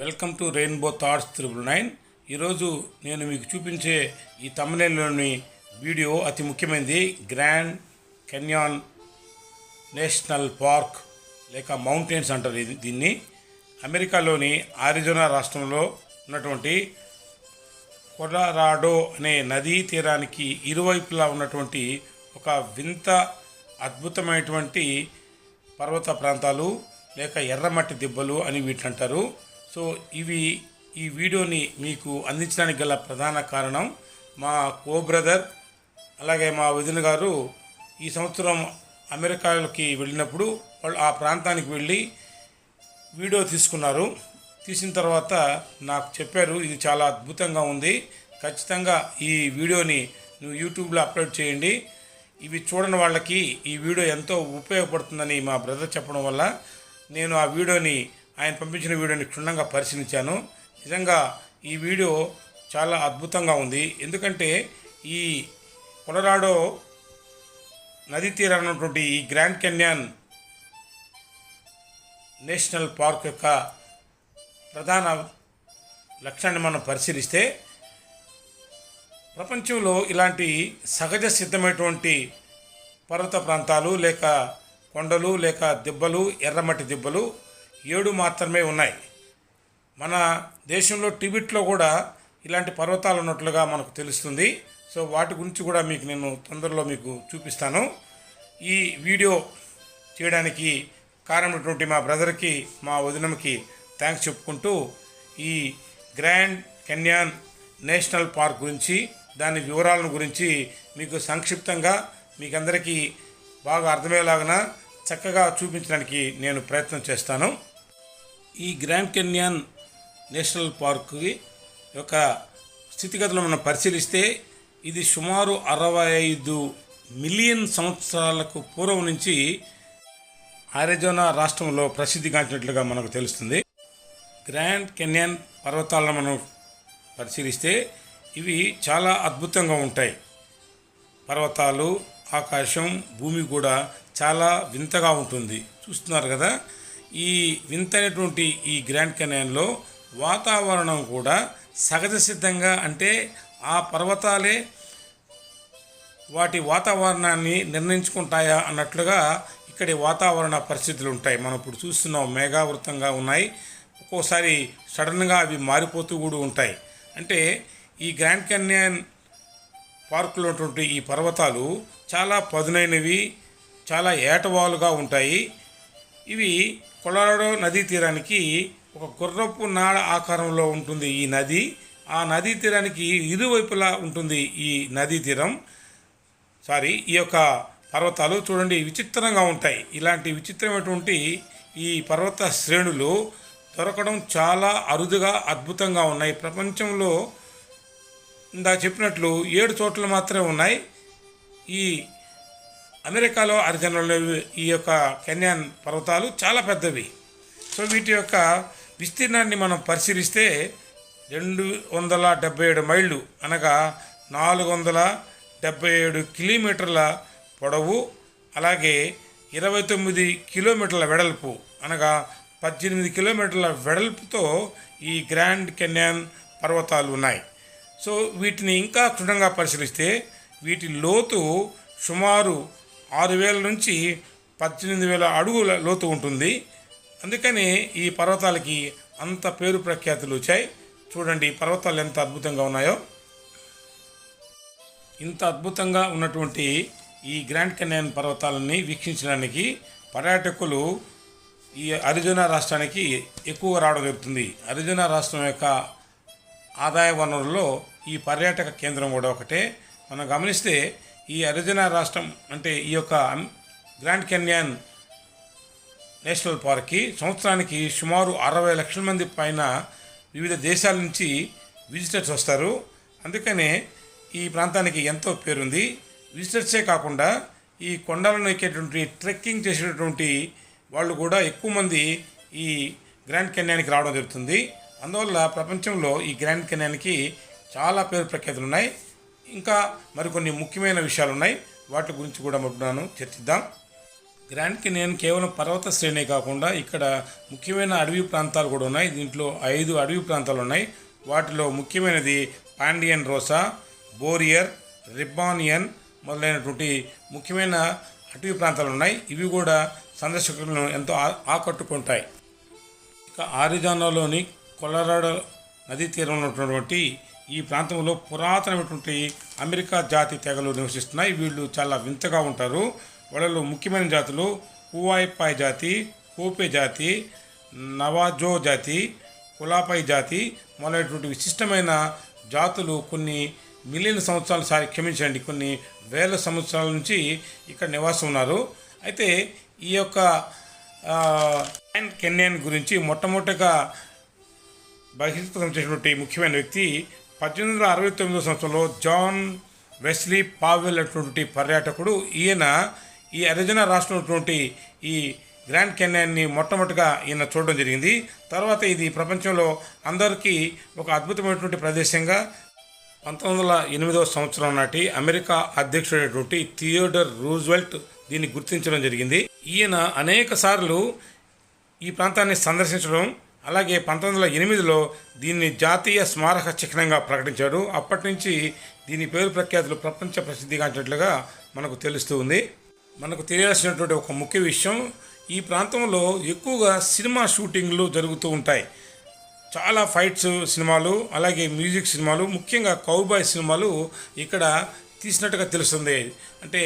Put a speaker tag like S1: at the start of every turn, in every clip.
S1: Welcome to rainbow thoughts 999. ఈరోజు నేను మీకు చూపించే ఈ తమ్మునేల్లోని వీడియో అతి ముఖ్యమైనది. గ్రాండ్ కెన్యాన్ నేషనల్ పార్క్ లేక మౌంటైన్స్ అంటారు దీన్ని. అమెరికాలోని ఆరిజోనా రాష్ట్రంలో ఉన్నటువంటి కొలరాడో అనే నదీ తీరానికి ఇరువైపులా ఉన్నటువంటి ఒక వింత అద్భుతమైనటువంటి పర్వత ప్రాంతాలు లేక ఎర్రమట్టి దిబ్బలు అని వీటిని అంటారు. సో ఈ వీడియోని మీకు అందించడానికి గల ప్రధాన కారణం మా కో బ్రదర్ అలాగే మా వదిన గారు ఈ సంవత్సరం అమెరికాకి వెళ్ళినప్పుడు వాళ్ళు ఆ ప్రాంతానికి వెళ్ళి వీడియో తీసుకున్నారు. తీసిన తర్వాత నాకు చెప్పారు, ఇది చాలా అద్భుతంగా ఉంది, ఖచ్చితంగా ఈ వీడియోని నువ్వు యూట్యూబ్లో అప్లోడ్ చేయండి, ఇవి చూడని వాళ్ళకి ఈ వీడియో ఎంతో ఉపయోగపడుతుందని మా బ్రదర్ చెప్పడం వల్ల నేను ఆ వీడియోని, ఆయన పంపించిన వీడియోని క్షుణ్ణంగా పరిశీలించాను. నిజంగా ఈ వీడియో చాలా అద్భుతంగా ఉంది. ఎందుకంటే ఈ కొలరాడో నదీ తీరాన ఉన్నటువంటి ఈ గ్రాండ్ కెన్యాన్ నేషనల్ పార్క్ యొక్క ప్రధాన లక్ష్యాన్ని మనం పరిశీలిస్తే, ప్రపంచంలో ఇలాంటి సహజ సిద్ధమైనటువంటి పర్వత ప్రాంతాలు లేక కొండలు లేక దిబ్బలు, ఎర్రమట్టి దిబ్బలు 7 మాత్రమే ఉన్నాయి. మన దేశంలో టిబెట్లో కూడా ఇలాంటి పర్వతాలు ఉన్నట్లుగా మనకు తెలుస్తుంది. సో వాటి గురించి కూడా మీకు నేను తొందరలో మీకు చూపిస్తాను. ఈ వీడియో చేయడానికి కారణమైనటువంటి మా బ్రదర్కి, మా వదినకి థ్యాంక్స్ చెప్పుకుంటూ ఈ గ్రాండ్ కెన్యాన్ నేషనల్ పార్క్ గురించి, దాని వివరాలను గురించి మీకు సంక్షిప్తంగా మీకందరికీ బాగా అర్థమయ్యేలాగా చక్కగా చూపించడానికి నేను ప్రయత్నం చేస్తాను. ఈ గ్రాండ్ కెన్యాన్ నేషనల్ పార్క్ యొక్క స్థితిగతులను మనం పరిశీలిస్తే, ఇది సుమారు 65 మిలియన్ సంవత్సరాలకు పూర్వం నుంచి ఆరిజోనా రాష్ట్రంలో ప్రసిద్ధిగాంచినట్లుగా మనకు తెలుస్తుంది. గ్రాండ్ కెన్యాన్ పర్వతాలను మనం పరిశీలిస్తే ఇవి చాలా అద్భుతంగా ఉంటాయి. పర్వతాలు, ఆకాశం, భూమి కూడా చాలా వింతగా ఉంటుంది. చూస్తున్నారు కదా, ఈ వింతైనటువంటి ఈ గ్రాండ్ కెన్యాన్లో వాతావరణం కూడా సహజ సిద్ధంగా, అంటే ఆ పర్వతాలే వాటి వాతావరణాన్ని నిర్ణయించుకుంటాయా అన్నట్లుగా ఇక్కడి వాతావరణ పరిస్థితులు ఉంటాయి. మనం ఇప్పుడు చూస్తున్నాం, మేఘావృతంగా ఉన్నాయి, ఒక్కోసారి సడన్గా అవి మారిపోతూ కూడా ఉంటాయి. అంటే ఈ గ్రాండ్ కెన్యాన్ పార్కులో ఉన్నటువంటి ఈ పర్వతాలు చాలా పదునైనవి, చాలా ఏటవాలుగా ఉంటాయి. ఇవి కొలరాడో నదీ తీరానికి ఒక గుర్రపు నాడ ఆకారంలో ఉంటుంది ఈ నది. ఆ నదీ తీరానికి ఇరువైపులా ఉంటుంది ఈ నదీ తీరం. ఈ యొక్క పర్వతాలు చూడండి, విచిత్రంగా ఉంటాయి. ఇలాంటి విచిత్రమైనటువంటి ఈ పర్వత శ్రేణులు దొరకడం చాలా అరుదుగా, అద్భుతంగా ఉన్నాయి. ప్రపంచంలో ఇందా చెప్పినట్లు 7 చోట్ల మాత్రమే ఉన్నాయి. ఈ అమెరికాలో అరిజోనాలో ఈ యొక్క కెన్యాన్ పర్వతాలు చాలా పెద్దవి. సో వీటి యొక్క విస్తీర్ణాన్ని మనం పరిశీలిస్తే 277 మైళ్ళు అనగా 477 కిలోమీటర్ల పొడవు, అలాగే 29 కిలోమీటర్ల వెడల్పు అనగా 18 కిలోమీటర్ల వెడల్పుతో ఈ గ్రాండ్ కెన్యాన్ పర్వతాలు ఉన్నాయి. సో వీటిని ఇంకా క్షుణ్ణంగా పరిశీలిస్తే వీటి లోతు సుమారు 6,000 నుంచి 18,000 అడుగుల లోతు ఉంటుంది. అందుకని ఈ పర్వతాలకి అంత పేరు ప్రఖ్యాతులు వచ్చాయి. చూడండి పర్వతాలు ఎంత అద్భుతంగా ఉన్నాయో. ఇంత అద్భుతంగా ఉన్నటువంటి ఈ గ్రాండ్ కెన్యాన్ పర్వతాలని వీక్షించడానికి పర్యాటకులు ఈ అరిజోనా రాష్ట్రానికి ఎక్కువగా రావడం జరుగుతుంది. అరిజోనా రాష్ట్రం యొక్క ఆదాయ వనరుల్లో ఈ పర్యాటక కేంద్రం కూడా ఒకటే. మనం గమనిస్తే ఈ అరిజోనా రాష్ట్రం, అంటే ఈ యొక్క గ్రాండ్ కెన్యాన్ నేషనల్ పార్క్కి సంవత్సరానికి సుమారు 60 లక్షల మంది పైన వివిధ దేశాల నుంచి విజిటర్స్ వస్తారు. అందుకనే ఈ ప్రాంతానికి ఎంతో పేరుంది. విజిటర్సే కాకుండా ఈ కొండలను ఎక్కేటువంటి, ట్రెక్కింగ్ చేసేటటువంటి వాళ్ళు కూడా ఎక్కువ మంది ఈ గ్రాండ్ కెన్యాన్కి రావడం జరుగుతుంది. అందువల్ల ప్రపంచంలో ఈ గ్రాండ్ కెన్యాన్కి చాలా పేరు ప్రఖ్యాతులు ఉన్నాయి. ఇంకా మరికొన్ని ముఖ్యమైన విషయాలు ఉన్నాయి, వాటి గురించి కూడా మనం చర్చిద్దాం. గ్రాండ్ కెనియన్ కేవలం పర్వత శ్రేణి కాకుండా ఇక్కడ ముఖ్యమైన అడవి ప్రాంతాలు కూడా ఉన్నాయి. దీంట్లో 5 అడవి ప్రాంతాలు ఉన్నాయి. వాటిలో ముఖ్యమైనది పాండియన్ రోసా, బోరియర్, రిబ్బానియన్ మొదలైనటువంటి ముఖ్యమైన అటవీ ప్రాంతాలు ఉన్నాయి. ఇవి కూడా సందర్శకులను ఎంతో ఆకట్టుకుంటాయి. ఇక ఆరిజోనాలోని కొలరాడో నదీ తీరంలో ఉన్నటువంటి ఈ ప్రాంతంలో పురాతనమైనటువంటి అమెరికా జాతి తెగలు నివసిస్తున్నాయి. వీళ్ళు చాలా వింతగా ఉంటారు. వాళ్ళలో ముఖ్యమైన జాతులు హువాయిపాయ్ జాతి, కోపే జాతి, నవాజో జాతి, కులాపై జాతి మొదలైనటువంటి విశిష్టమైన జాతులు కొన్ని మిలియన్ సంవత్సరాలు క్షమించండి కొన్ని వేల సంవత్సరాల నుంచి ఇక్కడ నివాసం ఉన్నారు. అయితే ఈ యొక్క గ్రాండ్ కెనియన్ గురించి మొట్టమొదటిగా బహిర్గతం చేసినటువంటి ముఖ్యమైన వ్యక్తి 1869 సంవత్సరంలో జాన్ వెస్లీ పావెల్ అటువంటి పర్యాటకుడు. ఈయన ఈ అరిజోనా రాష్ట్రంలో ఈ గ్రాండ్ కెనియన్ని మొట్టమొదటిగా ఈయన చూడడం జరిగింది. తర్వాత ఇది ప్రపంచంలో అందరికీ ఒక అద్భుతమైనటువంటి ప్రదేశంగా 1908 సంవత్సరం నాటి అమెరికా అధ్యక్షుడైనటువంటి థియోడర్ రూజ్వెల్ట్ దీన్ని గుర్తించడం జరిగింది. ఈయన అనేక సార్లు ఈ ప్రాంతాన్ని సందర్శించడం, అలాగే 1908లో దీన్ని జాతీయ స్మారక చిహ్నంగా ప్రకటించాడు. అప్పటి నుంచి దీని పేరు ప్రఖ్యాతులు ప్రపంచ ప్రసిద్ధిగాంచినట్లుగా మనకు తెలుస్తూ ఉంది. మనకు తెలియాల్సినటువంటి ఒక ముఖ్య విషయం, ఈ ప్రాంతంలో ఎక్కువగా సినిమా షూటింగ్లు జరుగుతూ ఉంటాయి. చాలా ఫైట్స్ సినిమాలు, అలాగే మ్యూజిక్ సినిమాలు, ముఖ్యంగా కౌబాయ్ సినిమాలు ఇక్కడ తీసినట్టుగా తెలుస్తుంది. అంటే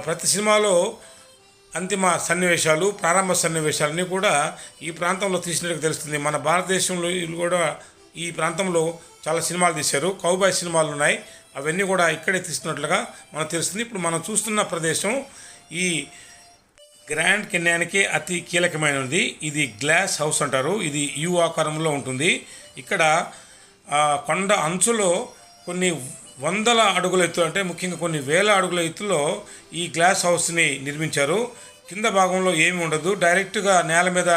S1: ప్రతి సినిమాలో అంతిమ సన్నివేశాలు, ప్రారంభ సన్నివేశాలన్నీ కూడా ఈ ప్రాంతంలో తీసినట్టుగా తెలుస్తుంది. మన భారతదేశంలో కూడా ఈ ప్రాంతంలో చాలా సినిమాలు తీశారు, కౌబాయ్ సినిమాలు ఉన్నాయి. అవన్నీ కూడా ఇక్కడే తీస్తున్నట్లుగా మనకు తెలుస్తుంది. ఇప్పుడు మనం చూస్తున్న ప్రదేశం ఈ గ్రాండ్ కెనియన్కి అతి కీలకమైనది. ఇది గ్లాస్ హౌస్ అంటారు. ఇది యు ఆకారంలో ఉంటుంది. ఇక్కడ కొండ అంచులో కొన్ని వందల అడుగుల ఎత్తు, అంటే ముఖ్యంగా కొన్ని వేల అడుగుల ఎత్తులో ఈ గ్లాస్ హౌస్ని నిర్మించారు. కింద భాగంలో ఏమి ఉండదు, డైరెక్ట్గా నేల మీద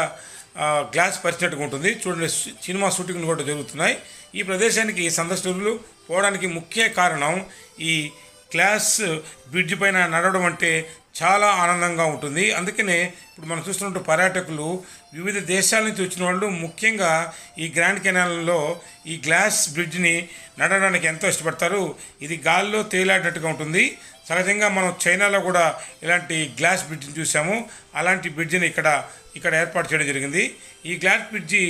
S1: గ్లాస్ పరిచినట్టుగా ఉంటుంది. చూడండి, సినిమా షూటింగ్లు కూడా జరుగుతున్నాయి. ఈ ప్రదేశానికి సందర్శకులు పోవడానికి ముఖ్య కారణం ఈ గ్లాస్ బ్రిడ్జ్ పైన నడవడం అంటే చాలా ఆనందంగా ఉంటుంది. అందుకనే ఇప్పుడు మనం చూస్తున్నట్టు పర్యాటకులు వివిధ దేశాల నుంచి వచ్చిన వాళ్ళు ముఖ్యంగా ఈ గ్రాండ్ కెనాల్లో ఈ గ్లాస్ బ్రిడ్జ్ని నడవడానికి ఎంతో ఇష్టపడతారు. ఇది గాల్లో తేలాడినట్టుగా ఉంటుంది. సహజంగా మనం చైనాలో కూడా ఇలాంటి గ్లాస్ బ్రిడ్జ్ని చూసాము. అలాంటి బ్రిడ్జిని ఇక్కడ ఏర్పాటు చేయడం జరిగింది. ఈ గ్లాస్ బ్రిడ్జి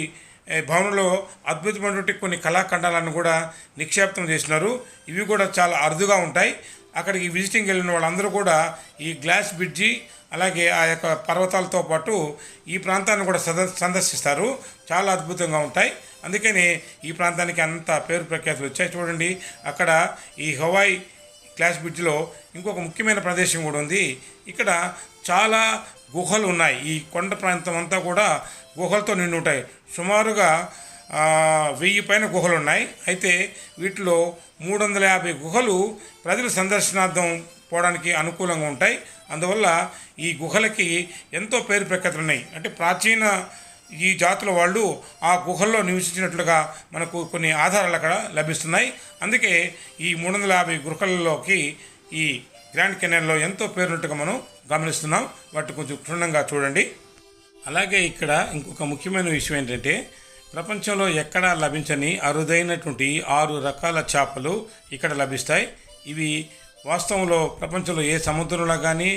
S1: భవనంలో అద్భుతమైనటువంటి కొన్ని కళాఖండాలను కూడా నిక్షేపం చేసినారు. ఇవి కూడా చాలా అరుదుగా ఉంటాయి. అక్కడికి విజిటింగ్ వెళ్ళిన వాళ్ళందరూ కూడా ఈ గ్లాస్ బ్రిడ్జి, అలాగే ఆ యొక్క పర్వతాలతో పాటు ఈ ప్రాంతాన్ని కూడా సందర్శిస్తారు. చాలా అద్భుతంగా ఉంటాయి. అందుకని ఈ ప్రాంతానికి అంత పేరు ప్రఖ్యాతులు వచ్చాయి. చూడండి, అక్కడ ఈ హవాయ్ గ్లాస్ బ్రిడ్జ్లో ఇంకొక ముఖ్యమైన ప్రదేశం కూడా ఉంది. ఇక్కడ చాలా గుహలు ఉన్నాయి. ఈ కొండ ప్రాంతం అంతా కూడా గుహలతో నిండి ఉంటాయి. సుమారుగా 1000 పైన గుహలు ఉన్నాయి. అయితే వీటిలో 350 గుహలు ప్రజల సందర్శనార్థం పోవడానికి అనుకూలంగా ఉంటాయి. అందువల్ల ఈ గుహలకి ఎంతో పేరు ప్రఖ్యాతులు ఉన్నాయి. అంటే ప్రాచీన ఈ జాతుల వాళ్ళు ఆ గుహల్లో నివసించినట్లుగా మనకు కొన్ని ఆధారాలు అక్కడ లభిస్తున్నాయి. అందుకే ఈ 350 గుహలలోకి ఈ గ్రాండ్ కెనియన్లో ఎంతో పేరున్నట్టుగా మనం గమనిస్తున్నాం. వాటిని కొంచెం క్షుణ్ణంగా చూడండి. అలాగే ఇక్కడ ఇంకొక ముఖ్యమైన విషయం ఏంటంటే, ప్రపంచంలో ఎక్కడా లభించని అరుదైనటువంటి 6 రకాల చేపలు ఇక్కడ లభిస్తాయి. ఇవి వాస్తవంలో ప్రపంచంలో ఏ సముద్రంలో కానీ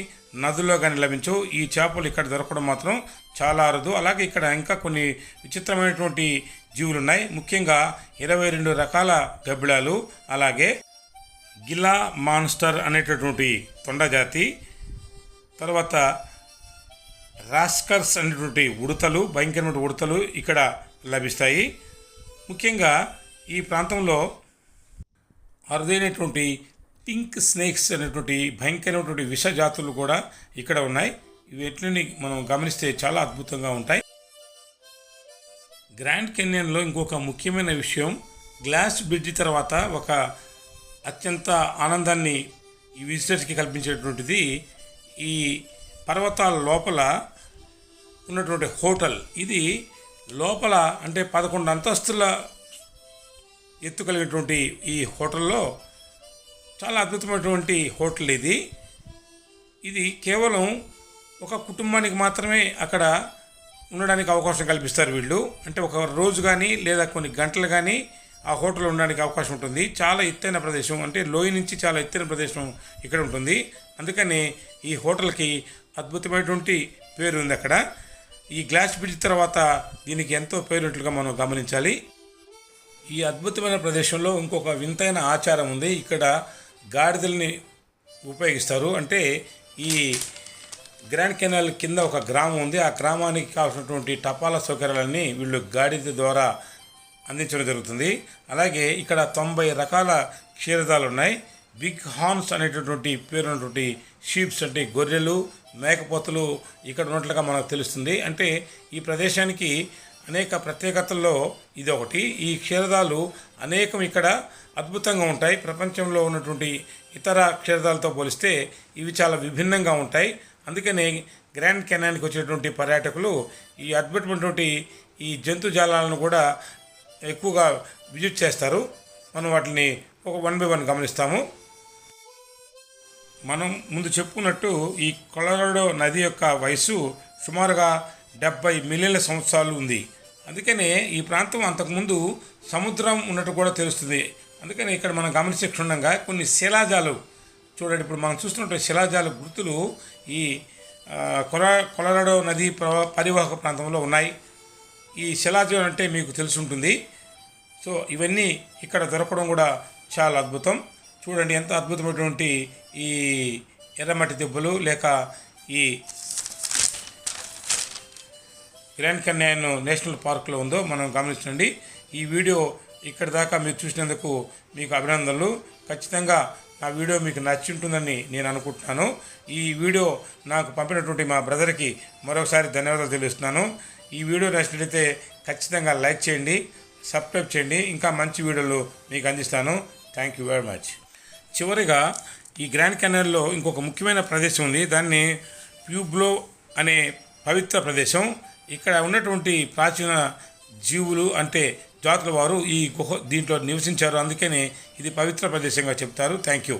S1: నదుల్లో కానీ లభించవు. ఈ చేపలు ఇక్కడ దొరకడం మాత్రం చాలా అరుదు. అలాగే ఇక్కడ ఇంకా కొన్ని విచిత్రమైనటువంటి జీవులు ఉన్నాయి. ముఖ్యంగా 22 రకాల గబ్బిలాలు, అలాగే గిలా మాన్స్టర్ అనేటటువంటి తొండ జాతి, తర్వాత రాస్కర్స్ అనేటువంటి ఉడతలు, భయంకరమైన ఉడతలు ఇక్కడ లభిస్తాయి. ముఖ్యంగా ఈ ప్రాంతంలో అరుదైనటువంటి పింక్ స్నేక్స్ అనేటువంటి భయంకరమైనటువంటి విష జాతులు కూడా ఇక్కడ ఉన్నాయి. వీటిని మనం గమనిస్తే చాలా అద్భుతంగా ఉంటాయి. గ్రాండ్ కెనియన్లో ఇంకొక ముఖ్యమైన విషయం, గ్లాస్ బ్రిడ్జి తర్వాత ఒక అత్యంత ఆనందాన్ని ఈ విజిటర్స్కి కల్పించేటువంటిది ఈ పర్వతాల లోపల ఉన్నటువంటి హోటల్. ఇది లోపల అంటే 11 అంతస్తుల ఎత్తు కలిగినటువంటి ఈ హోటల్లో చాలా అద్భుతమైనటువంటి హోటల్ ఇది కేవలం ఒక కుటుంబానికి మాత్రమే అక్కడ ఉండడానికి అవకాశం కల్పిస్తారు వీళ్ళు. అంటే ఒక రోజు కానీ లేదా కొన్ని గంటలు కానీ ఆ హోటల్లో ఉండడానికి అవకాశం ఉంటుంది. చాలా ఎత్తైన ప్రదేశం, అంటే లోయ నుంచి చాలా ఎత్తైన ప్రదేశం ఇక్కడ ఉంటుంది. అందుకని ఈ హోటల్కి అద్భుతమైనటువంటి పేరు ఉంది అక్కడ. ఈ గ్లాస్ బ్రిడ్జ్ తర్వాత దీనికి ఎంతో పేరున్నట్లుగా మనం గమనించాలి. ఈ అద్భుతమైన ప్రదేశంలో ఇంకొక వింతైన ఆచారం ఉంది. ఇక్కడ గాడిదల్ని ఉపయోగిస్తారు. అంటే ఈ గ్రాండ్ కెనాల్ కింద ఒక గ్రామం ఉంది. ఆ గ్రామానికి కావాల్సినటువంటి టపాలా సౌకర్యాలన్నీ వీళ్ళు గాడిద ద్వారా అందించడం జరుగుతుంది. అలాగే ఇక్కడ 90 రకాల క్షీరదాలు ఉన్నాయి. బిగ్ హార్న్స్ అనేటటువంటి పేరున్నటువంటి షీప్స్ అంటే గొర్రెలు, మేకపోతులు ఇక్కడ ఉన్నట్లుగా మనకు తెలుస్తుంది. అంటే ఈ ప్రదేశానికి అనేక ప్రత్యేకతల్లో ఇది ఒకటి. ఈ క్షీరదాలు అనేకం ఇక్కడ అద్భుతంగా ఉంటాయి. ప్రపంచంలో ఉన్నటువంటి ఇతర క్షీరదాలతో పోలిస్తే ఇవి చాలా విభిన్నంగా ఉంటాయి. అందుకనే గ్రాండ్ కెనాన్కి వచ్చేటువంటి పర్యాటకులు ఈ అద్భుతమైనటువంటి ఈ జంతుజాలాలను కూడా ఎక్కువగా విజిట్ చేస్తారు. మనం వాటిని ఒక 1 by 1 గమనిస్తాము. మనం ముందు చెప్పుకున్నట్టు ఈ కొలరాడో నది యొక్క వయసు సుమారుగా 70 మిలియన్ల సంవత్సరాలు ఉంది. అందుకనే ఈ ప్రాంతం అంతకుముందు సముద్రం ఉన్నట్టు కూడా తెలుస్తుంది. అందుకని ఇక్కడ మనం గమనించే క్షుణ్ణంగా కొన్ని శిలాజాలు చూడండి. ఇప్పుడు మనం చూస్తున్నట్టు శిలాజాల గుర్తులు ఈ కొలరాడో నది పరివాహక ప్రాంతంలో ఉన్నాయి. ఈ శిలాజాలు అంటే మీకు తెలిసి ఉంటుంది. సో ఇవన్నీ ఇక్కడ దొరకడం కూడా చాలా అద్భుతం. చూడండి ఎంత అద్భుతమైనటువంటి ఈ ఎర్రమట్టి దెబ్బలు లేక ఈ గ్రాండ్ కెనాన్ నేషనల్ పార్క్లో ఉందో మనం గమనించండి. ఈ వీడియో ఇక్కడి దాకా మీరు చూసినందుకు మీకు అభినందనలు. ఖచ్చితంగా నా వీడియో మీకు నచ్చి ఉంటుందని నేను అనుకుంటున్నాను. ఈ వీడియో నాకు పంపినటువంటి మా బ్రదర్కి మరొకసారి ధన్యవాదాలు తెలుస్తున్నాను. ఈ వీడియో నచ్చినట్లయితే ఖచ్చితంగా లైక్ చేయండి, సబ్స్క్రైబ్ చేయండి. ఇంకా మంచి వీడియోలు మీకు అందిస్తాను. Thank you very much. చివరిగా ఈ గ్రాండ్ కెనాల్లో ఇంకొక ముఖ్యమైన ప్రదేశం ఉంది. దాన్ని ప్యూబ్లో అనే పవిత్ర ప్రదేశం. ఇక్కడ ఉన్నటువంటి ప్రాచీన జీవులు అంటే జాతుల వారు ఈ దీంట్లో నివసించారు. అందుకనే ఇది పవిత్ర ప్రదేశంగా చెప్తారు. Thank you.